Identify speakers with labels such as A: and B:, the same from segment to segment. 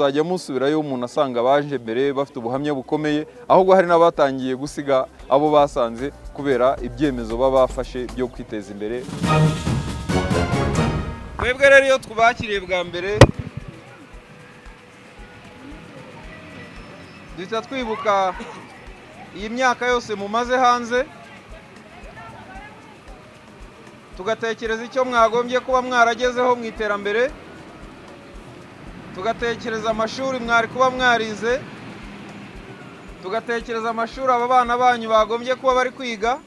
A: muzajya musubirayo umuntu asanga baje mbere bafite ubuhamya bukomeye, ahubwo hari n'abatangiye gusiga abo basanze kubera ibyemezo baba bafashe byo kwiteza imbere. Twebwe rero iyo twubakiriye bwa mbere duhita twibuka iyi myaka yose mumaze hanze, tugatekereza icyo mwagombye kuba mwaragezeho mu iterambere, tugatekereza amashuri mwari kuba mwarize, tugatekereza amashuri aba bana banyu bagombye kuba bari kwiga,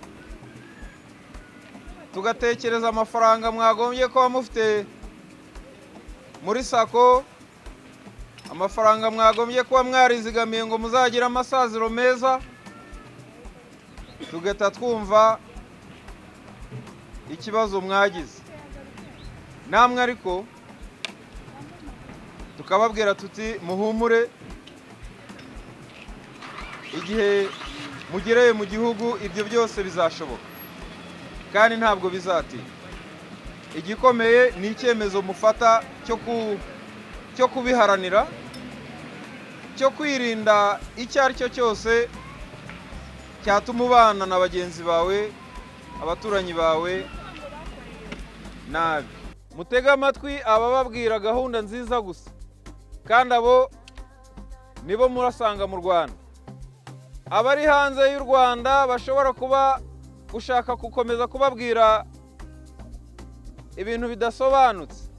A: tugatekereza amafaranga mwagombye kuba mufite muri sako, amafaranga mwagombye kuba mwarizigamiye ngo muzagire amasaziro meza, tugahita twumva ikibazo mwagize. Namwe ariko tukababwira tuti muhumure, igihe mugereye mu gihugu ibyo byose bizashoboka kandi ntabwo bizatinda. Igikomeye ni icyemezo mufata cyo kubiharanira, cyo kwirinda icyo ari cyo cyose cyatuma ubana na bagenzi bawe, abaturanyi bawe nabi. Mutega amatwi abababwira gahunda nziza gusa, kandi abo nibo murasanga mu Rwanda. Abari hanze y'u Rwanda bashobora kuba gushaka gukomeza kubabwira ibintu bidasobanutse,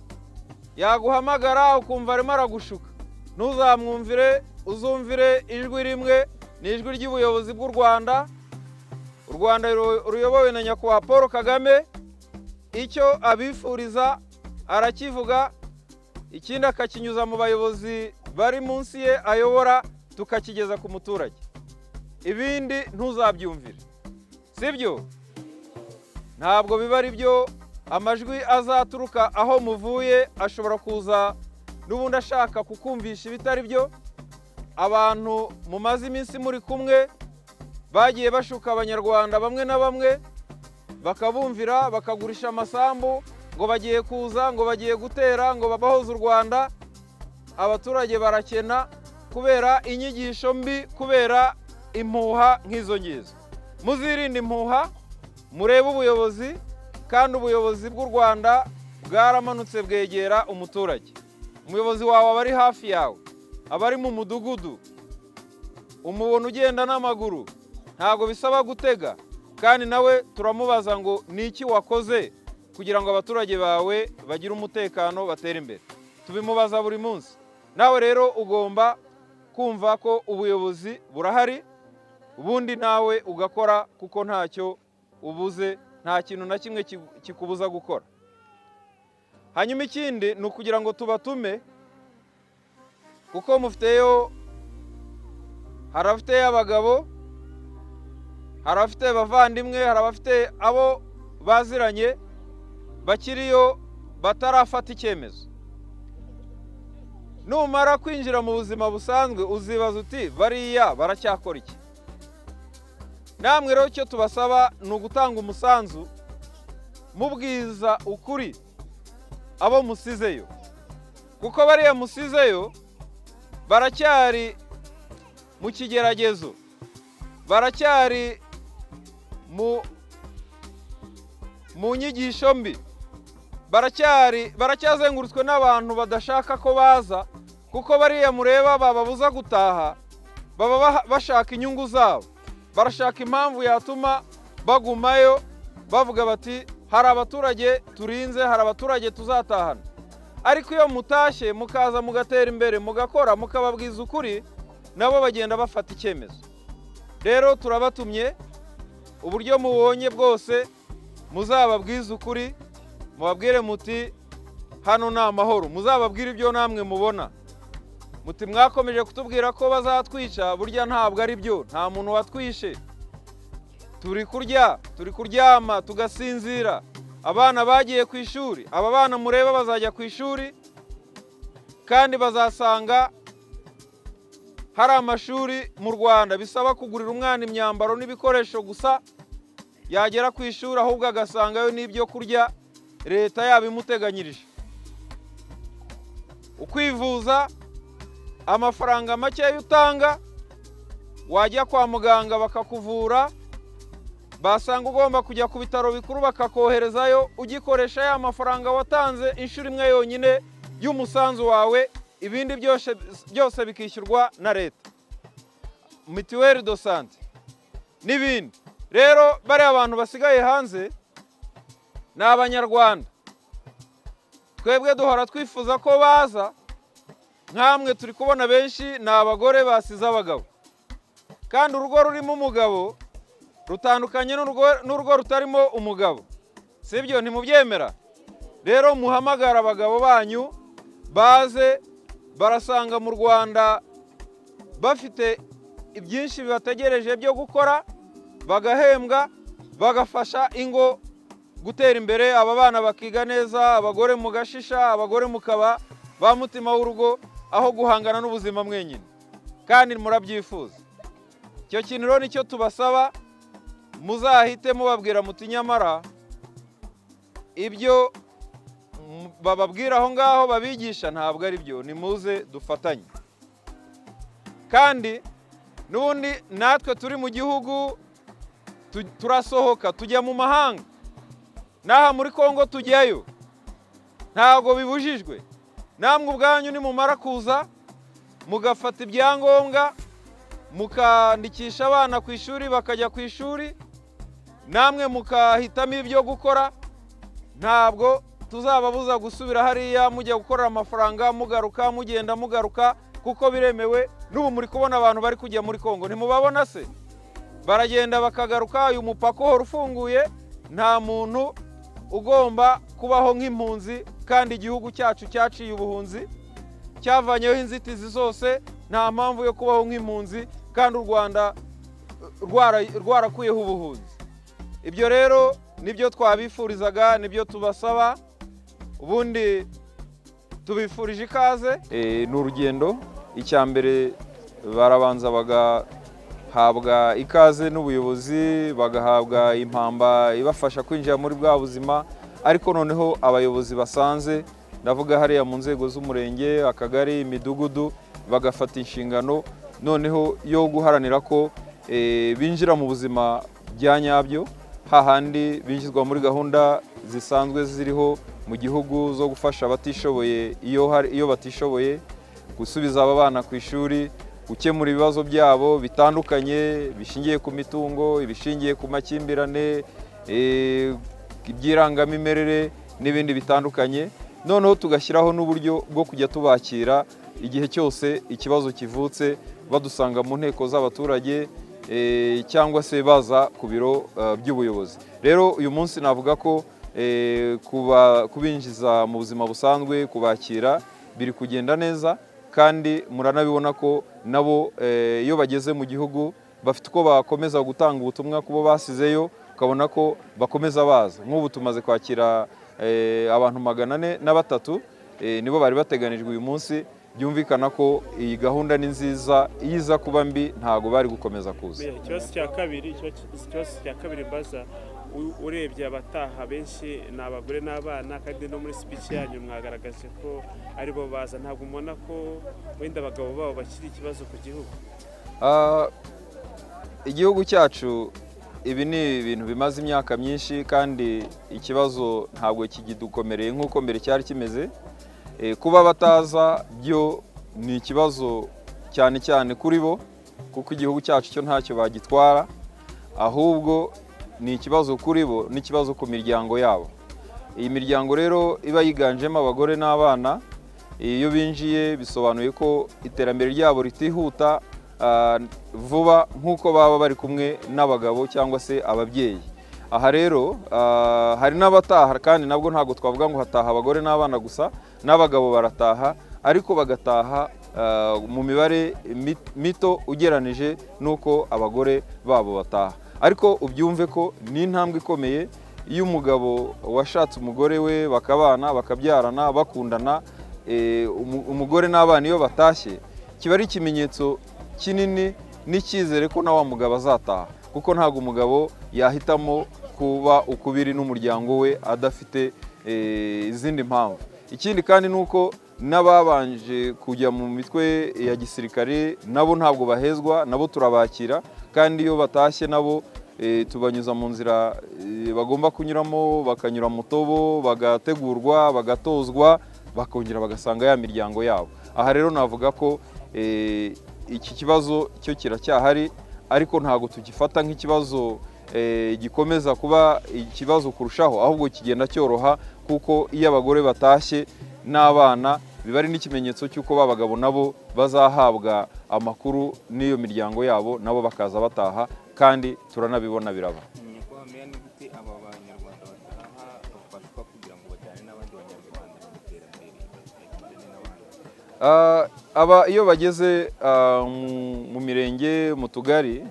A: yaguhamagara ukumva arimo aragushuka, ntuzamwumvire, uzumvire ijwi rimwe, ni ijwi ry'ubuyobozi bw'u Rwanda. U Rwanda ruyobowe na nyakubahwa Paul Kagame, icyo abifuriza arakivuga, ikindi akakinyuza mu bayobozi bari munsi ye ayobora, tukakigeza ku muturage. Ibindi ntuzabyumvire, sibyo? Ntabwo biba ari byo. Amajwi azaturuka aho muvuye ashobora kuza n'ubundi ashaka kukumvisha ibitari byo. Abantu mumaze iminsi muri kumwe bagiye bashuka abanyarwanda bamwe na bamwe, bakabumvira, bakagurisha amasambu ngo bagiye kuza, ngo bagiye gutera, ngo babahoze u Rwanda. Abaturage barakena kubera inyigisho mbi, kubera impuha nk'izo ngizo. Muzirinde impuha, murebe ubuyobozi, kandi ubuyobozi bw'u Rwanda bwaramanutse bwegera umuturage. Umuyobozi wawe aba ari hafi yawe, aba ari mu mudugudu, umubona ugenda n'amaguru, ntabwo bisaba gutega, kandi nawe turamubaza ngo ni iki wakoze kugira ngo abaturage bawe bagire umutekano, batere imbere. Tubimubaza buri munsi. Nawe rero ugomba kumva ko ubuyobozi burahari, ubundi nawe ugakora, kuko ntacyo ubuze, nta kintu na kimwe kikubuza gukora. Hanyuma ikindi ni ukugira ngo tubatume, kuko mufiteyo, hari abafiteyo abagabo, hari abafite abavandimwe, hari abafite abo baziranye bakiriyo batarafata icyemezo. Numara kwinjira mu buzima busanzwe uzibaza uti bariya baracyakora iki? Namwe rero icyo tubasaba ni ugutanga umusanzu, mubwiza ukuri abo musizeyo, kuko bariya musizeyo baracyari mu kigeragezo, baracyari mu nyigisho mbi, baracyazengurutswe n'abantu badashaka ko baza, kuko bariya mureba bababuza gutaha baba bashaka inyungu zabo, barashaka impamvu yatuma bagumayo, bavuga bati hari abaturage turinze, hari abaturage tuzatahana. Ariko iyo mutashye mukaza mugatera imbere, mugakora, mukababwiza ukuri, nabo bagenda bafata icyemezo. Rero turabatumye, uburyo mubonye bwose muzababwiza ukuri, mubabwire muti hano ni amahoro, muzababwire ibyo namwe mubona. Muti mwakomeje kutubwira ko bazatwica, burya ntabwo ari byo, nta muntu watwishe. Turi kurya, turi kuryama, tugasinzira. Abana bagiye ku ishuri, aba bana mureba bazajya ku ishuri, kandi bazasanga hari amashuri mu Rwanda bisaba kugurira umwana imyambaro n'ibikoresho gusa, yagera ku ishuri ahubwo agasangayo n'ibyo kurya leta yabimuteganyirije. Ukwivuza amafaranga makeya utanga, wajya kwa muganga bakakuvura, basanga ugomba kujya ku bitaro bikuru bakakoherezayo, ugikoresha ya mafaranga watanze inshuro imwe yonyine y'umusanzu wawe, ibindi byose bikishyurwa na leta, mituweli do sante n'ibindi. Rero bariya abantu basigaye hanze ni abanyarwanda, twebwe duhora twifuza ko baza, nkamwe turi kubona benshi ni abagore basize abagabo, kandi urugo rurimo umugabo rutandukanye n'urugo rutarimo umugabo, sibyo? Ntimubyemera? Rero muhamagara abagabo banyu baze, barasanga mu Rwanda bafite ibyinshi bibategereje byo gukora, bagahembwa, bagafasha ingo gutera imbere, aba bana bakiga neza, abagore mugashisha, abagore mukaba ba mutima w'urugo, aho guhangana n'ubuzima mwenyine, kandi murabyifuza. Icyo kintu rero nicyo tubasaba, muzahite mubabwira muti nyamara ibyo bababwira aho ngaho babigisha ntabwo ari byo, nimuze dufatanye. Kandi n'ubundi natwe turi mu gihugu turasohoka tujya mu mahanga, n'aha muri Kongo tujyayo, ntabwo bibujijwe. Namwe ubwanyu nimumara kuza mugafata ibyangombwa, mukandikisha abana ku ishuri bakajya ku ishuri, namwe mukahitamo ibyo gukora, ntabwo tuzababuza gusubira hariya mujya gukorera amafaranga, mugaruka, mugenda mugaruka, kuko biremewe. N'ubu muri kubona abantu bari kujya muri Kongo, ntimubabona se? Baragenda bakagaruka, uyu mupaka uhora ufunguye, nta muntu ugomba kubaho nk'impunzi, kandi igihugu cyacu cyaciye ubuhunzi, cyavanyeho inzitizi zose, nta mpamvu yo kubaho nk'impunzi, kandi u Rwanda rwarakuyeho ubuhunzi. Ibyo rero nibyo twabifurizaga, nibyo tubasaba, ubundi tubifurije ikaze. Ni urugendo, icya mbere barabanza bagahabwa ikaze n'ubuyobozi, bagahabwa impamba ibafasha kwinjira muri bwa buzima, ariko noneho abayobozi basanze, ndavuga hariya mu nzego z'umurenge, akagari, imidugudu, bagafata inshingano noneho yo guharanira ko binjira mu buzima bya nyabyo, hahandi binjizwa muri gahunda zisanzwe ziriho mu gihugu zo gufasha abatishoboye iyo batishoboye, gusubiza aba bana ku ishuri, gukemura ibibazo byabo bitandukanye bishingiye ku mitungo, ibishingiye ku makimbirane, iby'irangamimerere n'ibindi bitandukanye. Noneho tugashyiraho n'uburyo bwo kujya tubakira igihe cyose ikibazo kivutse, badusanga mu nteko z'abaturage cyangwa se baza ku biro by'ubuyobozi. Rero uyu munsi navuga ko kubinjiza mu buzima busanzwe, kubakira biri kugenda neza, kandi muranabibona ko nabo iyo bageze mu gihugu bafite uko bakomeza gutanga ubutumwa kubo basizeyo, ukabona ko bakomeza baza. Nk'ubu tumaze kwakira abantu 403, nibo bari bateganijwe uyu munsi. Byumvikana ko iyi gahunda ni nziza, iza kuba mbi ntago bari gukomeza kuza.
B: Ikibazo cya kabiri mbaza, urebye abataha benshi ni abagore n'abana, kandi no muri speech yanyu mwagaragaje ko aribo baza, ntabwo mubona ko wenda abagabo babo bakiri ikibazo ku gihugu?
A: Igihugu cyacu ibi ni ibintu bimaze imyaka myinshi, kandi ikibazo ntabwo kigidukomereye nk'uko mbere cyari kimeze. Kuba bataza byo ni ikibazo cyane cyane kuri bo, kuko igihugu cyacu cyo ntacyo bagitwara, ahubwo ni ikibazo kuri bo, n'ikibazo ku miryango yabo. Iyi miryango rero iba yiganjemo abagore n'abana, iyo binjiye bisobanuye ko iterambere ryabo ritihuta vuba nk'uko baba bari kumwe n'abagabo cyangwa se ababyeyi. Aha rero hari n'abataha, kandi nabwo ntabwo twavuga ngo hataha abagore n'abana gusa, n'abagabo barataha, ariko bagataha mu mibare mito ugeranije n'uko abagore babo bataha. Ariko ubyumve ko ni intambwe ikomeye iyo umugabo washatse umugore we bakabana, bakabyarana, bakundana, umugore n'abana iyo batashye, kiba ari ikimenyetso kinini n'icyizere ko na wa mugabo azataha, kuko ntabwo umugabo yahitamo kuba ukubiri n'umuryango we adafite izindi mpamvu. Ikindi kandi nuko n'ababanje kujya mu mitwe ya gisirikare nabo ntabwo bahezwa, nabo turabakira, kandi iyo batashye nabo tubanyuza mu nzira bagomba kunyuramo, bakanyura mu tobo, bagategurwa, bagatozwa, bakongera bagasanga ya miryango yabo. Aha rero navuga ko iki kibazo cyo kiracyahari, ariko ntabwo tugifata nk'ikibazo gikomeza kuba ikibazo kurushaho, ahubwo kigenda cyoroha, kuko iyo abagore batashye n'abana biba ari n'ikimenyetso cy'uko babagabo nabo bazahabwa amakuru n'iyo miryango yabo, nabo bakaza bataha, kandi turanabibona biraba. Iyo bageze mu mirenge, mu tugari,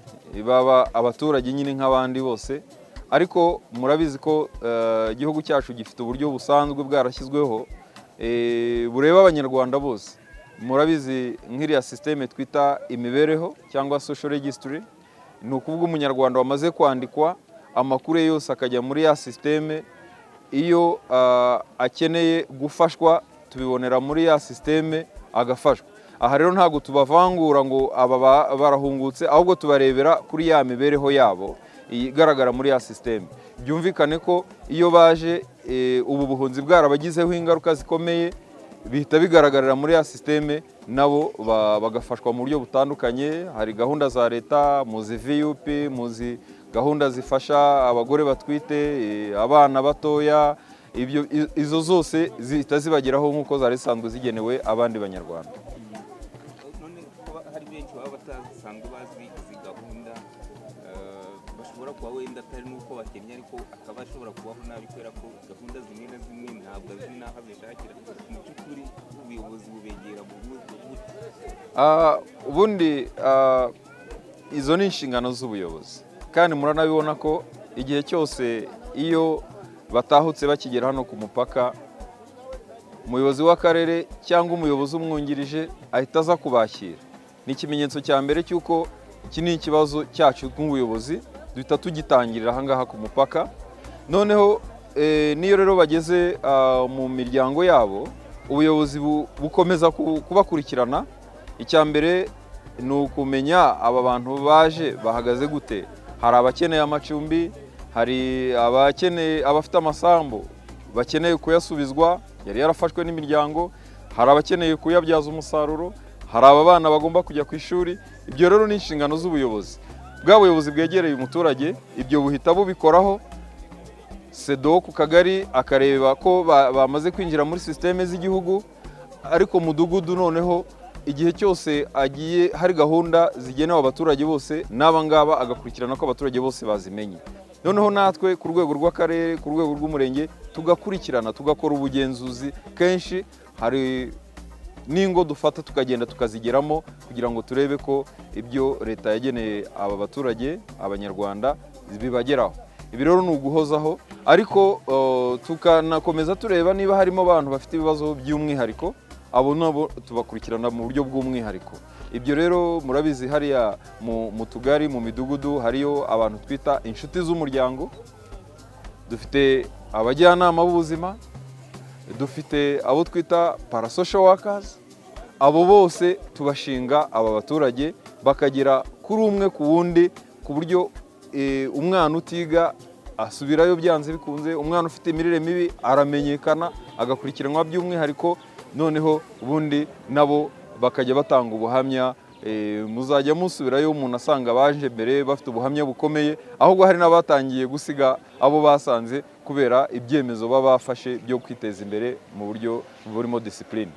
A: baba abaturage nyine nk'abandi bose, ariko murabizi ko igihugu cyacu gifite uburyo busanzwe bwarashyizweho bureba abanyarwanda bose. Murabizi nk'iriya systeme twita imibereho cyangwa social registry, ni ukuvuga umunyarwanda wamaze kwandikwa, amakuru yose akajya muri ya systeme. Iyo akeneye gufashwa tubibonera muri ya systeme agafashwa. Aha rero ntabwo tubavangura ngo aba barahungutse, ahubwo tubarebera kuri ya mibereho yabo igaragara muri ya systeme. Byumvikane ko iyo baje ubu buhunzi bwarabagizeho ingaruka zikomeye, bihita bigaragarira muri ya systeme, nabo bagafashwa mu buryo butandukanye. Hari gahunda za leta, muzi VUP, muzi gahunda zifasha abagore batwite, abana batoya, izo zose zihita zibageraho nk'uko zari zisanzwe zigenewe abandi banyarwanda.
C: None kuba hari benshi baba batasanzwe bazi izi gahunda, bashobora kuba wenda atari n'uko bakennye, ariko akaba ashobora kubaho nabi kubera ko gahunda zimwe na zimwe ntabwo azi n'aho abishakira. Mu by'ukuri ubuyobozi bubegera mu buryo gute?
A: Ubundi izo ni inshingano z'ubuyobozi, kandi muranabibona ko igihe cyose iyo batahutse bakigera hano ku mupaka, umuyobozi w'akarere cyangwa umuyobozi umwungirije ahita aza kubakira. Ni ikimenyetso cya mbere cy'uko iki ni ikibazo cyacu nk'ubuyobozi, duhita tugitangirira aha ngaha ku mupaka. Noneho niyo rero bageze mu miryango yabo, ubuyobozi bukomeza kubakurikirana. Icya mbere ni ukumenya aba bantu baje bahagaze gute. Hari abakeneye amacumbi, hari abafite amasambu bakeneye kuyasubizwa, yari yarafashwe n'imiryango, hari abakeneye kuyabyaza umusaruro, hari aba bana bagomba kujya ku ishuri. Ibyo rero ni inshingano z'ubuyobozi. Bwa buyobozi bwegereye umuturage, ibyo buhita bubikoraho. SEDO ku kagari akareba ko bamaze kwinjira muri systeme z'igihugu, ariko mudugudu noneho igihe cyose agiye hari gahunda zigenewe abaturage bose, n'aba ngaba agakurikirana ko abaturage bose bazimenye. Noneho natwe ku rwego rw'akarere, ku rwego rw'umurenge, tugakurikirana, tugakora ubugenzuzi. Kenshi hari n'ingo dufata tukagenda tukazigeramo kugira ngo turebe ko ibyo leta yageneye aba baturage, abanyarwanda, bibageraho. Ibi rero ni uguhozaho, ariko tukanakomeza tureba niba harimo abantu bafite ibibazo by'umwihariko, abo nabo tubakurikirana mu buryo bw'umwihariko. Ibyo rero murabizi hariya mu tugari, mu midugudu, hariyo abantu twita inshuti z'umuryango, dufite abajyanama b'ubuzima, dufite abo twita parasocial workers. Abo bose tubashinga aba baturage bakagera kuri umwe ku wundi, ku buryo umwana utiga asubirayo byanze bikunze, umwana ufite imirire mibi aramenyekana, agakurikiranwa by'umwihariko. Noneho ubundi nabo bakajya batanga ubuhamya. Muzajya musubirayo umuntu asanga baje mbere bafite ubuhamya bukomeye, ahubwo hari n'abatangiye gusiga abo basanze kubera ibyemezo baba bafashe byo kwiteza imbere mu buryo burimo discipline.